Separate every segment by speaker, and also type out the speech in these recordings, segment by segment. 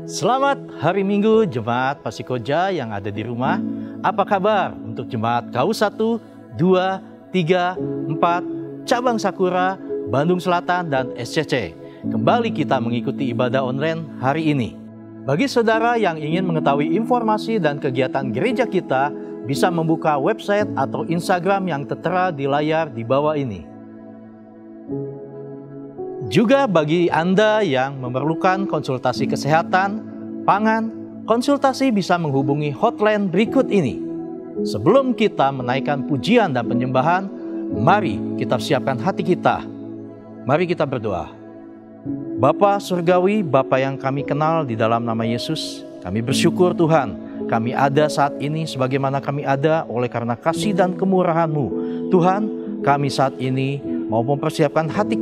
Speaker 1: Selamat hari Minggu Jemaat Pasikoja yang ada di rumah. Apa kabar untuk Jemaat KU 1, 2, 3, 4, Cabang Sakura, Bandung Selatan, dan SCC? Kembali kita mengikuti ibadah online hari ini. Bagi saudara yang ingin mengetahui informasi dan kegiatan gereja kita, bisa membuka website atau Instagram yang tertera di layar di bawah ini. Juga bagi Anda yang memerlukan konsultasi kesehatan, pangan, konsultasi bisa menghubungi hotline berikut ini. Sebelum kita menaikkan pujian dan penyembahan, mari kita siapkan hati kita. Mari kita berdoa. Bapa Surgawi, Bapa yang kami kenal di dalam nama Yesus, kami bersyukur Tuhan, kami ada saat ini sebagaimana kami ada oleh karena kasih dan kemurahan-Mu. Tuhan, kami saat ini mau mempersiapkan hati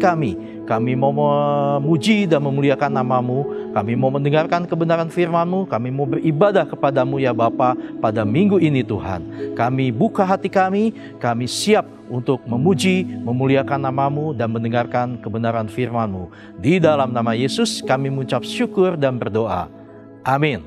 Speaker 1: kami mau memuji dan memuliakan nama-Mu, kami mau mendengarkan kebenaran firman-Mu, kami mau beribadah kepada-Mu ya Bapa pada minggu ini Tuhan. Kami buka hati kami siap untuk memuji, memuliakan nama-Mu dan mendengarkan kebenaran firman-Mu. Di dalam nama Yesus kami mengucap syukur dan berdoa. Amin.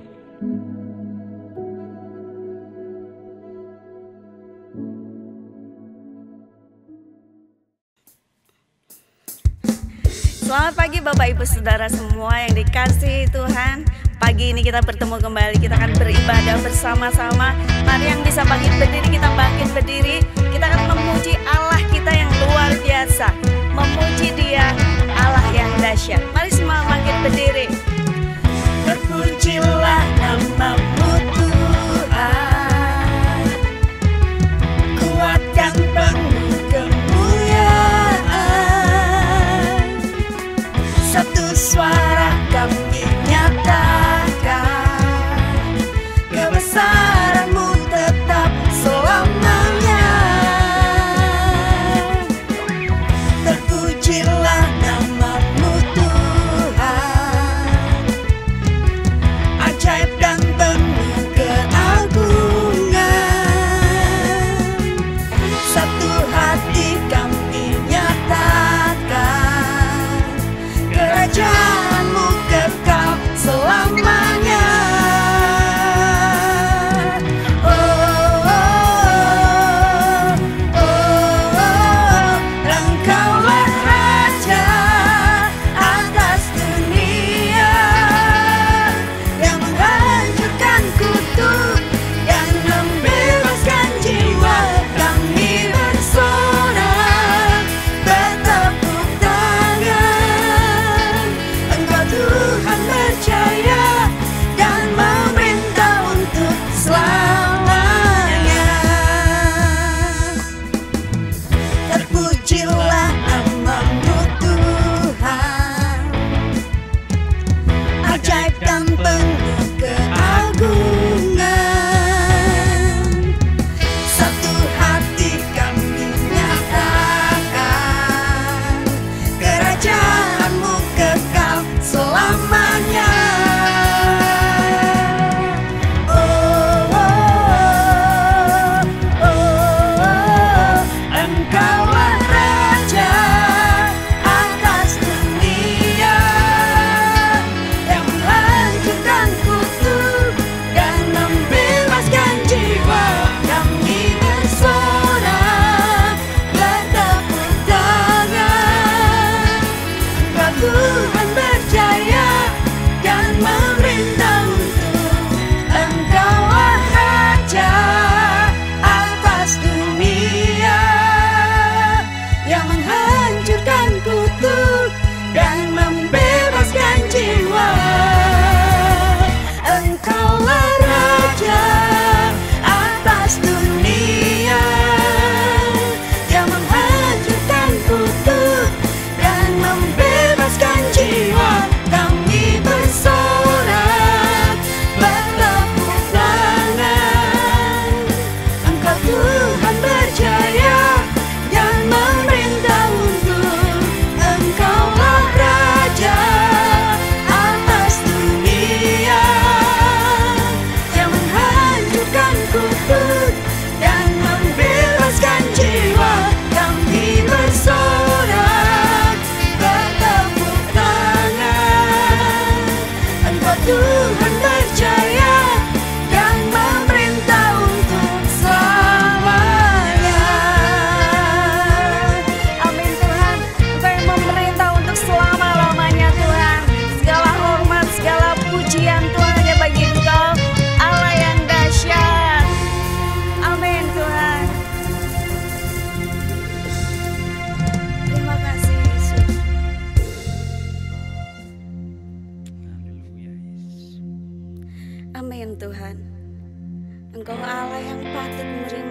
Speaker 2: Selamat pagi Bapak Ibu Saudara semua yang dikasihi Tuhan. Pagi ini kita bertemu kembali, kita akan beribadah bersama-sama. Mari yang bisa bangkit berdiri, kita bangkit berdiri. Kita akan memuji Allah kita yang luar biasa, memuji Dia Allah yang dahsyat. Mari semua bangkit berdiri. Terpujilah nama-Mu Tuhan, kuatkan penuh kemuliaan. Satu suara kami nyatakan, kebesaran-Mu tetap selamanya.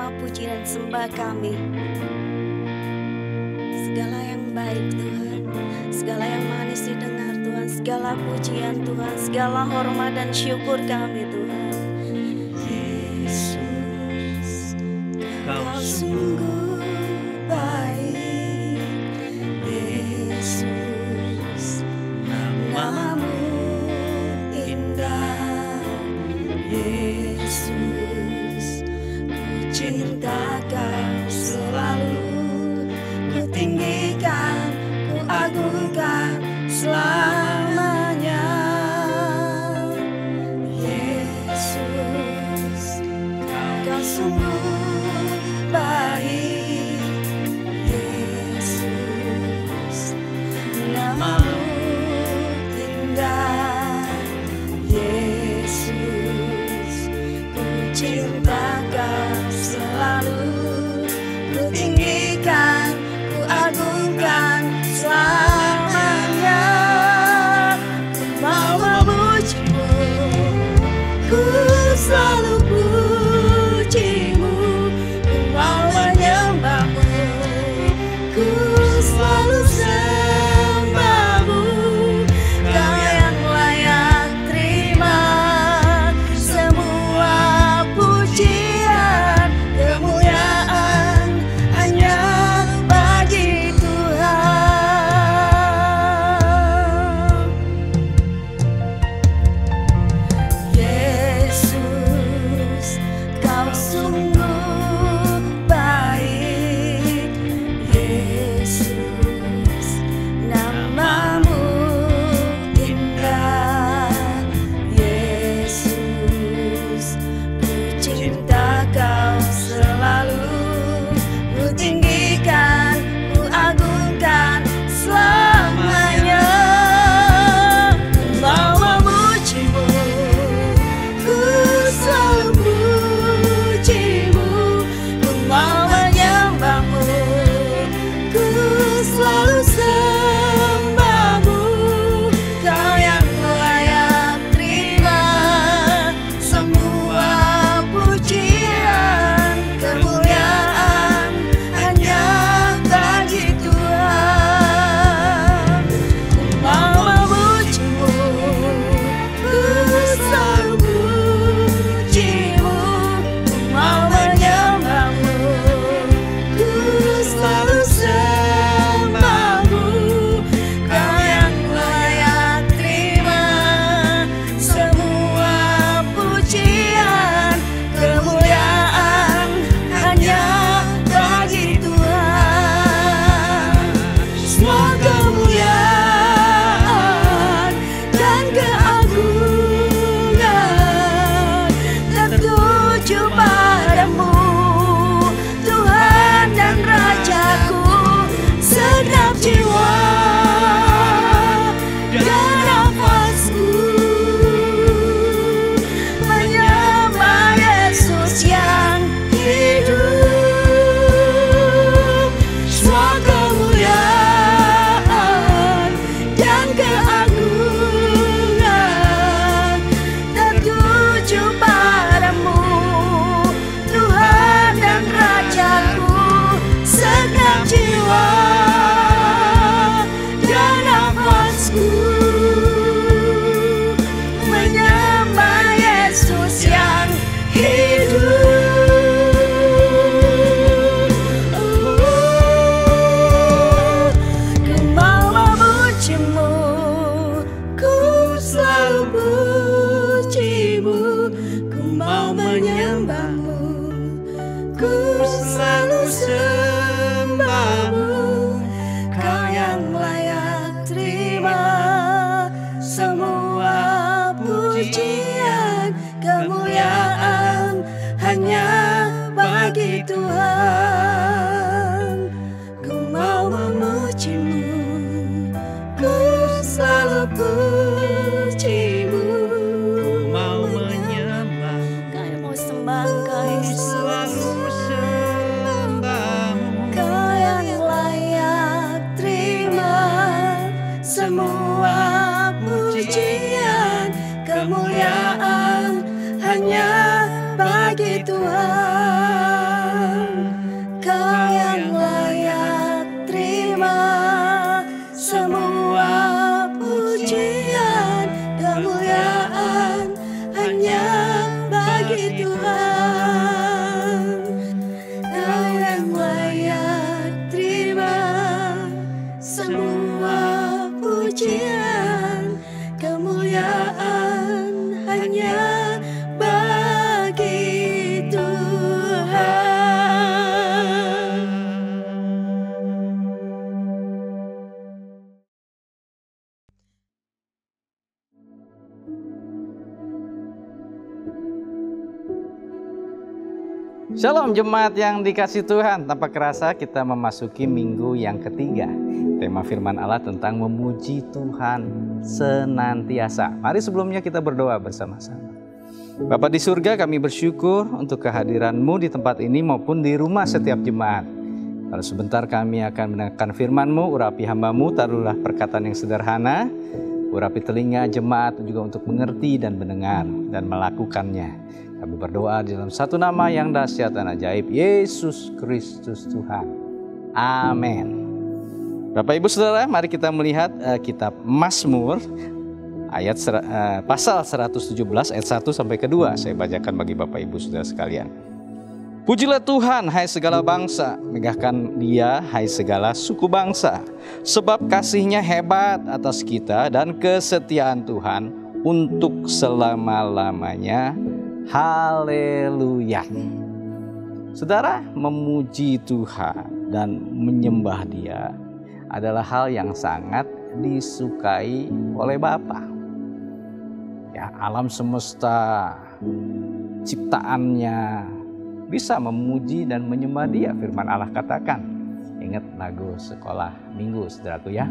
Speaker 2: terima puji dan sembah kami. Segala yang baik Tuhan, segala yang manis didengar Tuhan, segala pujian Tuhan, segala hormat dan syukur kami Tuhan. Yesus, Kau sungguh baik. Yesus, namamu indah. Yesus, ku cinta Kau selalu, ku tinggikan, ku agungkan selamanya. Yesus, Kau sungguh baik. Yesus, namamu indah. Yesus, ku cinta Kau selalu, ku tinggikan, ku agungkan selamanya. Ku mau memuji-Mu, ku selalu puji-Mu, ku mau menyembah-Mu, ku selalu sembah-Mu. Kau yang layak terima semua pujian, kemuliaan hanya bagi Tuhan. Yesus, Kau sungguh baik. Yesus, namamu indah. Yesus, ku cinta Kau selalu, ku tinggikan, ku agungkan selamanya. Ku mau memuji-Mu, ku selalu puji-Mu, ku mau menyembah-Mu, ku selalu sembah-Mu. Kau yang layak terima semua pujian, kemuliaan hanya bagi Tuhan. Ku mau memuji-Mu, ku selalu puji-Mu, ku mau menyembah-Mu, ku selalu sembah-Mu. Kau yang layak terima semua pujian, kemuliaan hanya bagi Tuhan. Semua kemuliaan dan keagungan tertuju padamu, Tuhan dan Rajaku. Segenap jiwa dan nafasku menyembah Yesus yang hidup. Semua kemuliaan dan keagungan tertuju padamu, Tuhan dan Rajaku. Segenap jiwa dan nafasku menyembah Yesus yang hidup. Ku mau memuji-Mu, ku selalu puji-Mu, ku mau menyembah-Mu, ku selalu sembah-Mu. Kau yang layak terima semua pujian, kemuliaan hanya bagi Tuhan. Ku mau memuji-Mu, ku selalu puji-Mu,
Speaker 1: Ku mau menyembah,
Speaker 2: kami mau sembah Engkau
Speaker 1: ku
Speaker 2: Yesus.
Speaker 1: selalu sembah.
Speaker 3: Shalom jemaat yang dikasih Tuhan, tanpa kerasa kita memasuki minggu yang ketiga. Tema firman Allah tentang memuji Tuhan senantiasa. Mari sebelumnya kita berdoa bersama-sama. Bapa di surga, kami bersyukur untuk kehadiran-Mu di tempat ini maupun di rumah setiap jemaat. Lalu sebentar kami akan mendengarkan firman-Mu, urapi hamba-Mu, taruhlah perkataan yang sederhana, urapi telinga jemaat juga untuk mengerti dan mendengar dan melakukannya. Kami berdoa di dalam satu nama yang dahsyat dan ajaib, Yesus Kristus Tuhan. Amin. Bapak Ibu Saudara, mari kita melihat kitab Mazmur ayat pasal 117 ayat 1 sampai ke 2. Saya bacakan bagi Bapak Ibu Saudara sekalian. Pujilah Tuhan, hai segala bangsa, megahkan Dia, hai segala suku bangsa, sebab kasih-Nya hebat atas kita dan kesetiaan Tuhan untuk selama-lamanya. Haleluya. Saudara, memuji Tuhan dan menyembah Dia adalah hal yang sangat disukai oleh Bapa. Ya, alam semesta, ciptaannya bisa memuji dan menyembah Dia. Firman Allah katakan, ingat lagu sekolah minggu, saudaraku ya.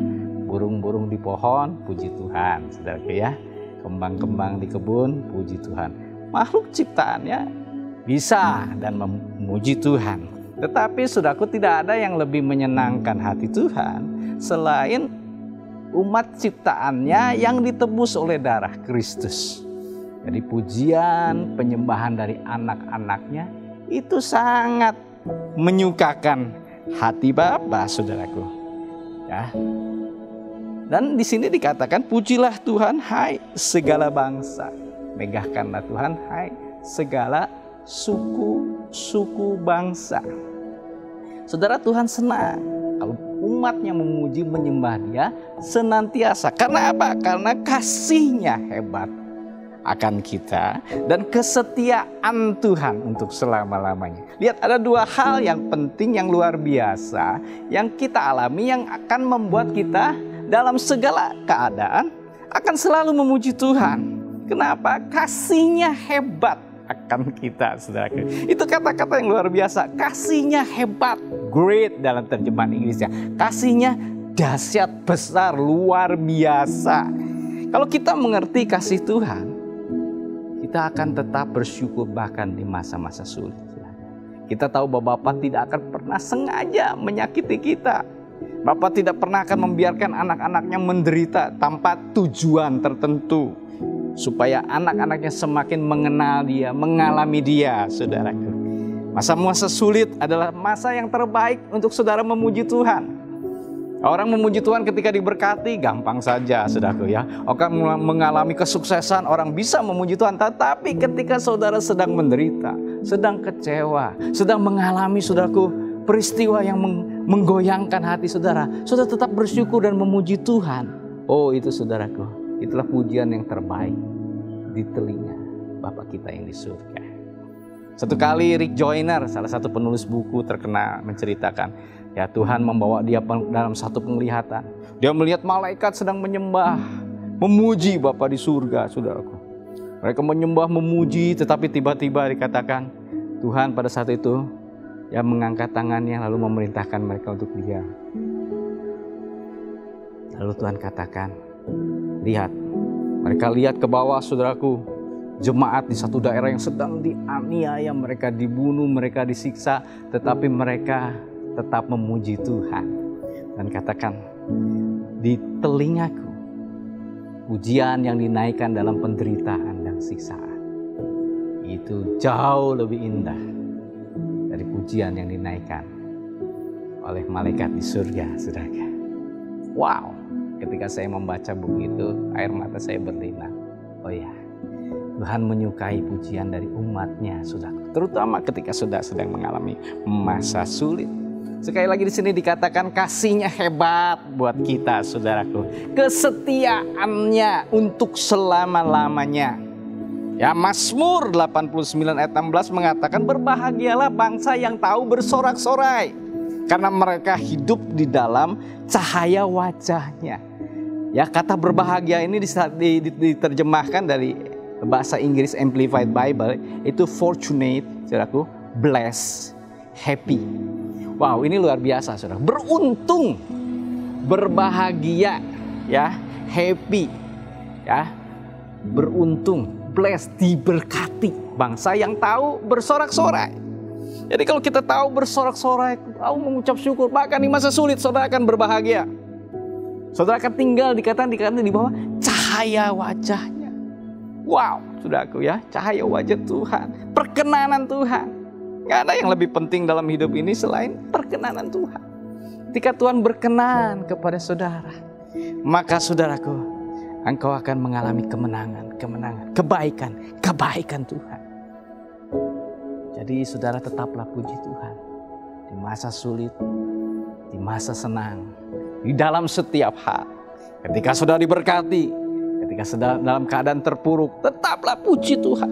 Speaker 3: Burung-burung di pohon, puji Tuhan, saudaraku ya. Kembang-kembang di kebun, puji Tuhan. Makhluk ciptaannya bisa dan memuji Tuhan. Tetapi saudaraku, tidak ada yang lebih menyenangkan hati Tuhan selain umat ciptaannya yang ditebus oleh darah Kristus. Jadi pujian, penyembahan dari anak-anaknya itu sangat menyukakan hati Bapa, saudaraku. Ya. Dan di sini dikatakan, pujilah Tuhan, hai segala bangsa. Megahkanlah Tuhan, hai segala suku bangsa. Saudara, Tuhan senang kalau umatnya memuji menyembah Dia senantiasa. Karena apa? Karena kasih-Nya hebat akan kita dan kesetiaan Tuhan untuk selama-lamanya. Lihat, ada dua hal yang penting, yang luar biasa yang kita alami, yang akan membuat kita dalam segala keadaan akan selalu memuji Tuhan. Kenapa? Kasih-Nya hebat akan kita, saudaraku. Itu kata-kata yang luar biasa. Kasih-Nya hebat, great dalam terjemahan Inggrisnya. Kasih-Nya dahsyat, besar, luar biasa. Kalau kita mengerti kasih Tuhan, kita akan tetap bersyukur bahkan di masa-masa sulit. Kita tahu bahwa Bapa tidak akan pernah sengaja menyakiti kita. Bapa tidak pernah akan membiarkan anak-anaknya menderita tanpa tujuan tertentu, supaya anak-anaknya semakin mengenal Dia, mengalami Dia, saudaraku. Masa-masa sulit adalah masa yang terbaik untuk saudara memuji Tuhan. Orang memuji Tuhan ketika diberkati, gampang saja, saudaraku ya. Orang mengalami kesuksesan, orang bisa memuji Tuhan. Tetapi ketika saudara sedang menderita, sedang kecewa, sedang mengalami, saudaraku, peristiwa yang menggoyangkan hati saudara, saudara tetap bersyukur dan memuji Tuhan. Oh, itu saudaraku, itulah pujian yang terbaik di telinga Bapa kita yang di surga. Satu kali Rick Joyner, salah satu penulis buku terkenal, menceritakan, ya, Tuhan membawa dia dalam satu penglihatan. Dia melihat malaikat sedang menyembah, memuji Bapa di surga, saudaraku. Mereka menyembah, memuji, tetapi tiba-tiba dikatakan Tuhan pada saat itu ya mengangkat tangannya lalu memerintahkan mereka untuk diam. Lalu Tuhan katakan, lihat, mereka lihat ke bawah, saudaraku, jemaat di satu daerah yang sedang dianiaya, mereka dibunuh, mereka disiksa, tetapi mereka tetap memuji Tuhan. Dan katakan, di telingaku, pujian yang dinaikkan dalam penderitaan dan siksaan, itu jauh lebih indah dari pujian yang dinaikkan oleh malaikat di surga, saudara. Wow! Ketika saya membaca buku itu, air mata saya berlinang. Oh ya, Tuhan menyukai pujian dari umatnya, saudara. Terutama ketika saudara sedang mengalami masa sulit. Sekali lagi di sini dikatakan kasih-Nya hebat buat kita, saudaraku. Kesetiaannya untuk selama-lamanya. Ya, Mazmur 89 ayat 16 mengatakan, berbahagialah bangsa yang tahu bersorak-sorai, karena mereka hidup di dalam cahaya wajah-Nya. Ya, kata berbahagia ini diterjemahkan dari bahasa Inggris Amplified Bible, itu fortunate, saudaraku, blessed, happy. Wow, ini luar biasa, saudara. Beruntung, berbahagia, ya, happy, ya, beruntung, blessed, diberkati. Bangsa yang tahu bersorak-sorai. Jadi kalau kita tahu bersorak-sorai, tahu mengucap syukur, bahkan di masa sulit, saudara akan berbahagia. Saudara akan tinggal dikatakan di bawah cahaya wajahnya. Wow, saudaraku ya, cahaya wajah Tuhan, perkenanan Tuhan. Gak ada yang lebih penting dalam hidup ini selain perkenanan Tuhan. Ketika Tuhan berkenan kepada saudara, maka saudaraku, engkau akan mengalami kemenangan, kebaikan Tuhan. Jadi saudara tetaplah puji Tuhan. Di masa sulit, di masa senang, di dalam setiap hal. Ketika saudara diberkati, ketika saudara dalam keadaan terpuruk, tetaplah puji Tuhan.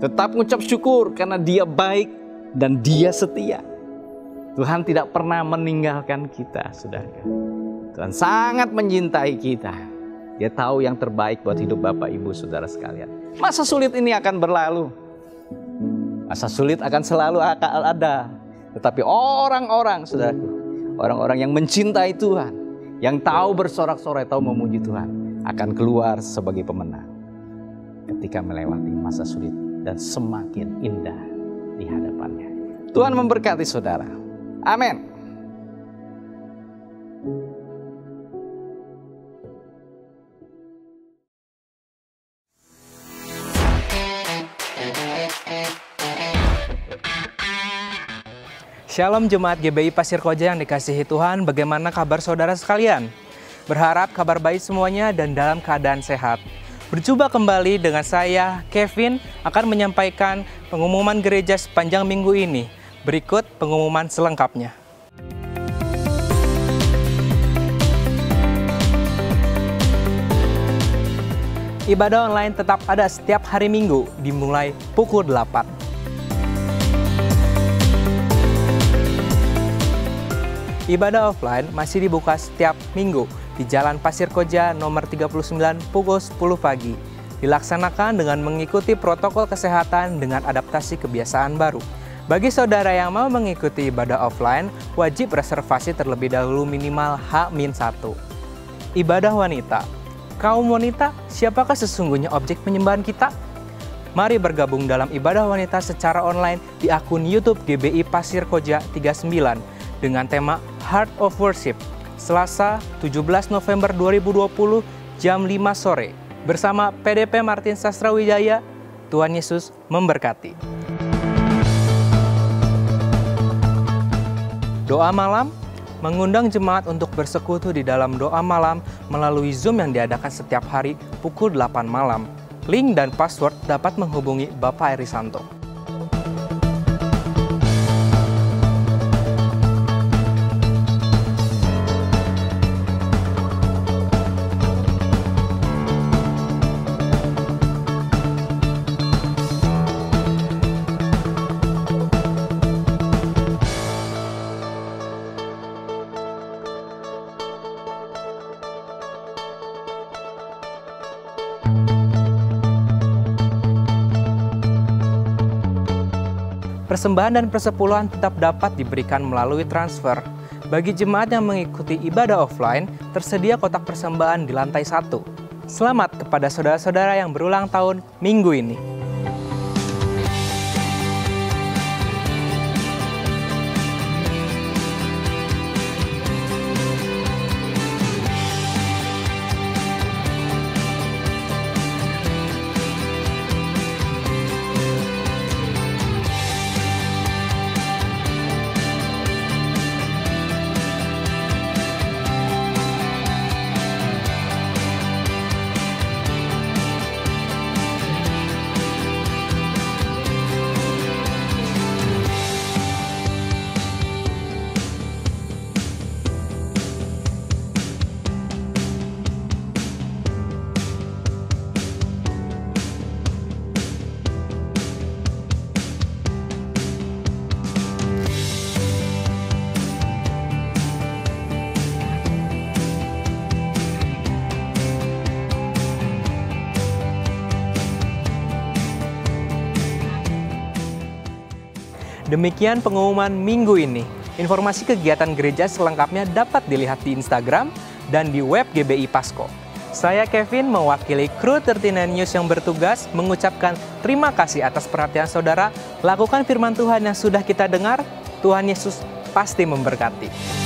Speaker 3: Tetap mengucap syukur karena Dia baik dan Dia setia. Tuhan tidak pernah meninggalkan kita, saudara. Tuhan sangat mencintai kita. Dia tahu yang terbaik buat hidup Bapak, Ibu, saudara sekalian. Masa sulit ini akan berlalu. Masa sulit akan selalu ada. Tetapi orang-orang, saudaraku, orang-orang yang mencintai Tuhan, yang tahu bersorak-sorai, tahu memuji Tuhan, akan keluar sebagai pemenang ketika melewati masa sulit dan semakin indah di hadapannya. Tuhan memberkati saudara. Amin.
Speaker 4: Shalom Jemaat GBI Pasir Koja yang dikasihi Tuhan, bagaimana kabar saudara sekalian? Berharap kabar baik semuanya dan dalam keadaan sehat. Berjumpa kembali dengan saya, Kevin, akan menyampaikan pengumuman gereja sepanjang minggu ini. Berikut pengumuman selengkapnya. Ibadah online tetap ada setiap hari Minggu, dimulai pukul 8. Ibadah offline masih dibuka setiap minggu di Jalan Pasir Koja nomor 39 pukul 10 pagi. Dilaksanakan dengan mengikuti protokol kesehatan dengan adaptasi kebiasaan baru. Bagi saudara yang mau mengikuti ibadah offline, wajib reservasi terlebih dahulu minimal H-1. Ibadah wanita. Kaum wanita, siapakah sesungguhnya objek penyembahan kita? Mari bergabung dalam ibadah wanita secara online di akun YouTube GBI Pasir Koja 39 dengan tema Heart of Worship, Selasa 17 November 2020 jam 5 sore bersama PDP Martin Sasrawijaya. Tuhan Yesus memberkati. Doa malam mengundang jemaat untuk bersekutu di dalam doa malam melalui Zoom yang diadakan setiap hari pukul 8 malam. Link dan password dapat menghubungi Bapak Erisanto. Persembahan dan persepuluhan tetap dapat diberikan melalui transfer. Bagi jemaat yang mengikuti ibadah offline, tersedia kotak persembahan di lantai 1. Selamat kepada saudara-saudara yang berulang tahun minggu ini. Demikian pengumuman minggu ini. Informasi kegiatan gereja selengkapnya dapat dilihat di Instagram dan di web GBI Pasko. Saya Kevin mewakili kru 39 News yang bertugas mengucapkan terima kasih atas perhatian saudara. Lakukan firman Tuhan yang sudah kita dengar. Tuhan Yesus pasti memberkati.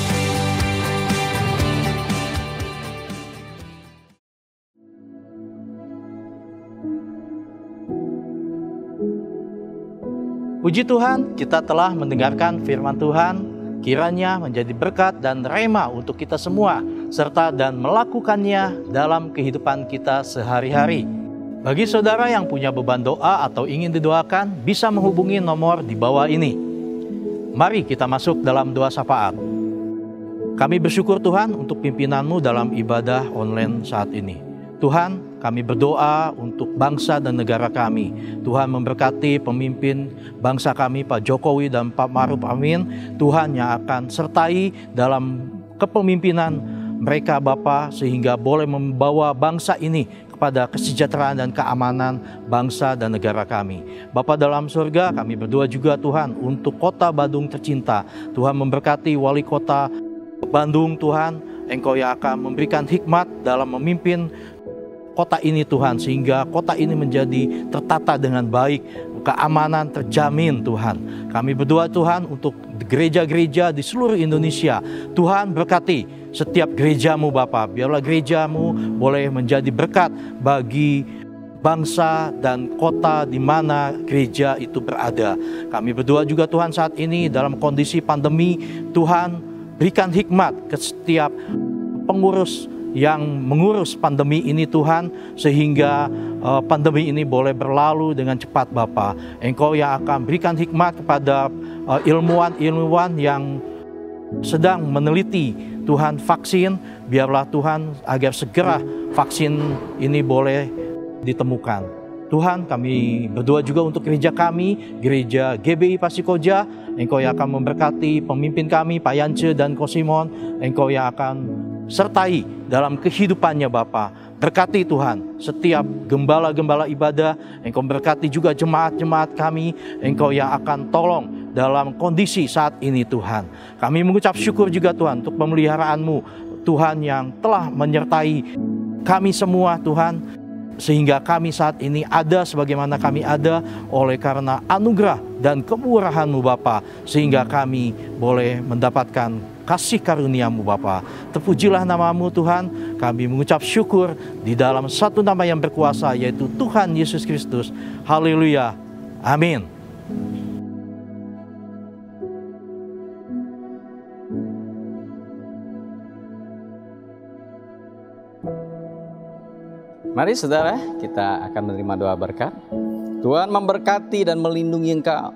Speaker 1: Puji Tuhan, kita telah mendengarkan firman Tuhan, kiranya menjadi berkat dan rema untuk kita semua, serta dan melakukannya dalam kehidupan kita sehari-hari. Bagi saudara yang punya beban doa atau ingin didoakan, bisa menghubungi nomor di bawah ini. Mari kita masuk dalam doa syafaat. Kami bersyukur Tuhan untuk pimpinan-Mu dalam ibadah online saat ini. Tuhan, kami berdoa untuk bangsa dan negara kami. Tuhan memberkati pemimpin bangsa kami, Pak Jokowi dan Pak Ma'ruf Amin. Tuhan yang akan sertai dalam kepemimpinan mereka Bapa, sehingga boleh membawa bangsa ini kepada kesejahteraan dan keamanan bangsa dan negara kami. Bapa dalam surga, kami berdoa juga Tuhan untuk kota Bandung tercinta. Tuhan memberkati wali kota Bandung Tuhan. Engkau yang akan memberikan hikmat dalam memimpin kota ini Tuhan, sehingga kota ini menjadi tertata dengan baik, keamanan terjamin Tuhan. Kami berdoa Tuhan untuk gereja-gereja di seluruh Indonesia. Tuhan berkati setiap gerejamu Bapa, biarlah gerejamu boleh menjadi berkat bagi bangsa dan kota di mana gereja itu berada. Kami berdoa juga Tuhan saat ini dalam kondisi pandemi, Tuhan berikan hikmat ke setiap pengurus yang mengurus pandemi ini Tuhan, sehingga pandemi ini boleh berlalu dengan cepat Bapa. Engkau yang akan berikan hikmat kepada ilmuwan-ilmuwan yang sedang meneliti Tuhan vaksin, biarlah Tuhan agar segera vaksin ini boleh ditemukan. Tuhan, kami berdoa juga untuk gereja kami, gereja GBI Pasikoja. Engkau yang akan memberkati pemimpin kami, Pak Yance dan Ko Simon. Engkau yang akan sertai dalam kehidupannya Bapa. Berkati Tuhan setiap gembala-gembala ibadah. Engkau berkati juga jemaat-jemaat kami. Engkau yang akan tolong dalam kondisi saat ini Tuhan. Kami mengucap syukur juga Tuhan untuk pemeliharaan-Mu, Tuhan yang telah menyertai kami semua Tuhan, sehingga kami saat ini ada sebagaimana kami ada oleh karena anugerah dan kemurahan-Mu Bapa, sehingga kami boleh mendapatkan kasih karunia-Mu Bapa. Terpujilah nama-Mu Tuhan. Kami mengucap syukur di dalam satu nama yang berkuasa, yaitu Tuhan Yesus Kristus. Haleluya. Amin.
Speaker 3: Mari saudara, kita akan menerima doa berkat. Tuhan memberkati dan melindungi engkau.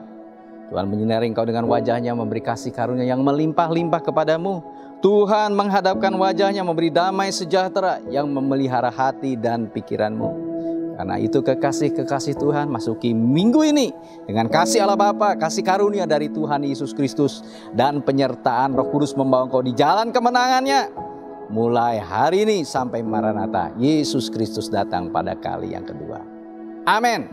Speaker 3: Tuhan menyinari engkau dengan wajahnya, memberi kasih karunia yang melimpah-limpah kepadamu. Tuhan menghadapkan wajahnya, memberi damai sejahtera yang memelihara hati dan pikiranmu. Karena itu kekasih-kekasih Tuhan, masuki minggu ini dengan kasih Allah Bapa, kasih karunia dari Tuhan Yesus Kristus, dan penyertaan Roh Kudus membawa engkau di jalan kemenangannya. Mulai hari ini sampai Maranatha, Yesus Kristus datang pada kali yang kedua. Amin.